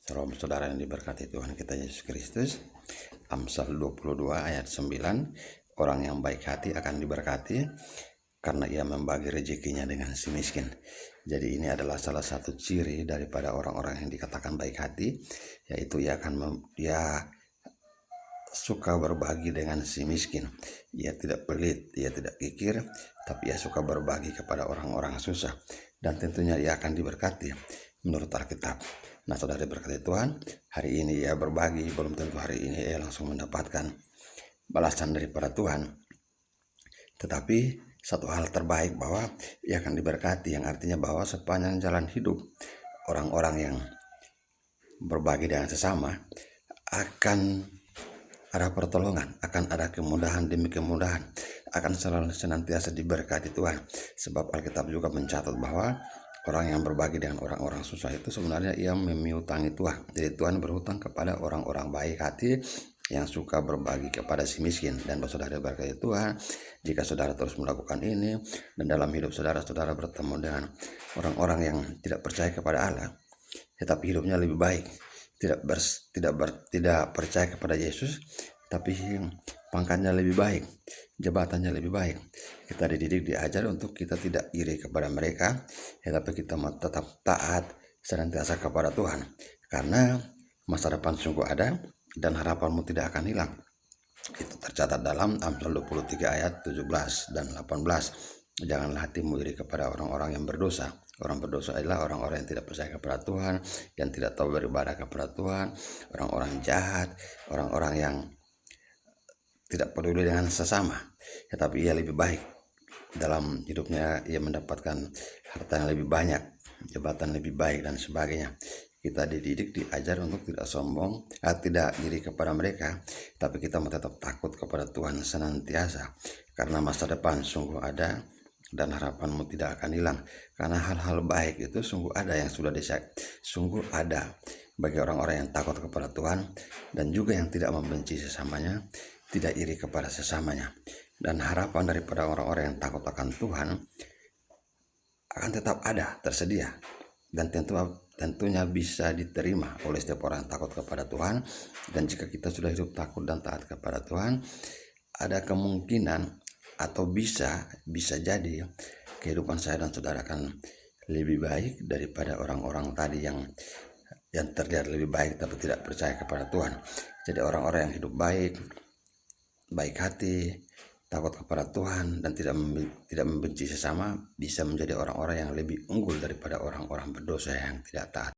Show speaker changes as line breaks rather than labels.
Shalom saudara yang diberkati Tuhan kita Yesus Kristus. Amsal 22 ayat 9. Orang yang baik hati akan diberkati karena ia membagi rezekinya dengan si miskin. Jadi ini adalah salah satu ciri daripada orang-orang yang dikatakan baik hati, yaitu ia suka berbagi dengan si miskin. Ia tidak pelit, ia tidak kikir, tapi ia suka berbagi kepada orang-orang susah. Dan tentunya ia akan diberkati menurut Alkitab. Nah, saudara berkati Tuhan, hari ini ia berbagi, belum tentu hari ini ia langsung mendapatkan balasan daripada Tuhan. Tetapi satu hal terbaik bahwa ia akan diberkati, yang artinya bahwa sepanjang jalan hidup orang-orang yang berbagi dengan sesama akan ada pertolongan, akan ada kemudahan demi kemudahan, akan selalu senantiasa diberkati Tuhan. Sebab Alkitab juga mencatat bahwa orang yang berbagi dengan orang-orang susah itu sebenarnya ia memiutangi Tuhan. Jadi Tuhan berhutang kepada orang-orang baik hati yang suka berbagi kepada si miskin. Dan saudara berkati Tuhan, jika saudara terus melakukan ini dan dalam hidup saudara bertemu dengan orang-orang yang tidak percaya kepada Allah, tetapi hidupnya lebih baik, tidak percaya kepada Yesus, tapi pangkatnya lebih baik, jabatannya lebih baik. Kita dididik, diajar untuk kita tidak iri kepada mereka, tetapi kita tetap taat senantiasa kepada Tuhan, karena masa depan sungguh ada dan harapanmu tidak akan hilang. Itu tercatat dalam Amsal 23 ayat 17 dan 18. Janganlah hatimu iri kepada orang-orang yang berdosa. Orang berdosa adalah orang-orang yang tidak percaya kepada Tuhan, yang tidak tahu beribadah kepada Tuhan, orang-orang jahat, orang-orang yang tidak peduli dengan sesama. Tetapi ia lebih baik dalam hidupnya, ia mendapatkan harta yang lebih banyak, jabatan lebih baik dan sebagainya. Kita dididik, diajar untuk tidak sombong, tidak iri kepada mereka, tapi kita tetap takut kepada Tuhan senantiasa, karena masa depan sungguh ada dan harapanmu tidak akan hilang. Karena hal-hal baik itu sungguh ada yang sudah sungguh ada bagi orang-orang yang takut kepada Tuhan dan juga yang tidak membenci sesamanya, tidak iri kepada sesamanya. Dan harapan daripada orang-orang yang takut akan Tuhan akan tetap ada, tersedia, dan tentunya bisa diterima oleh setiap orang yang takut kepada Tuhan. Dan jika kita sudah hidup takut dan taat kepada Tuhan, ada kemungkinan atau bisa jadi kehidupan saya dan saudara akan lebih baik daripada orang-orang tadi yang terlihat lebih baik tapi tidak percaya kepada Tuhan. Jadi orang-orang yang hidup baik hati, takut kepada Tuhan, dan tidak membenci sesama bisa menjadi orang-orang yang lebih unggul daripada orang-orang berdosa yang tidak taat.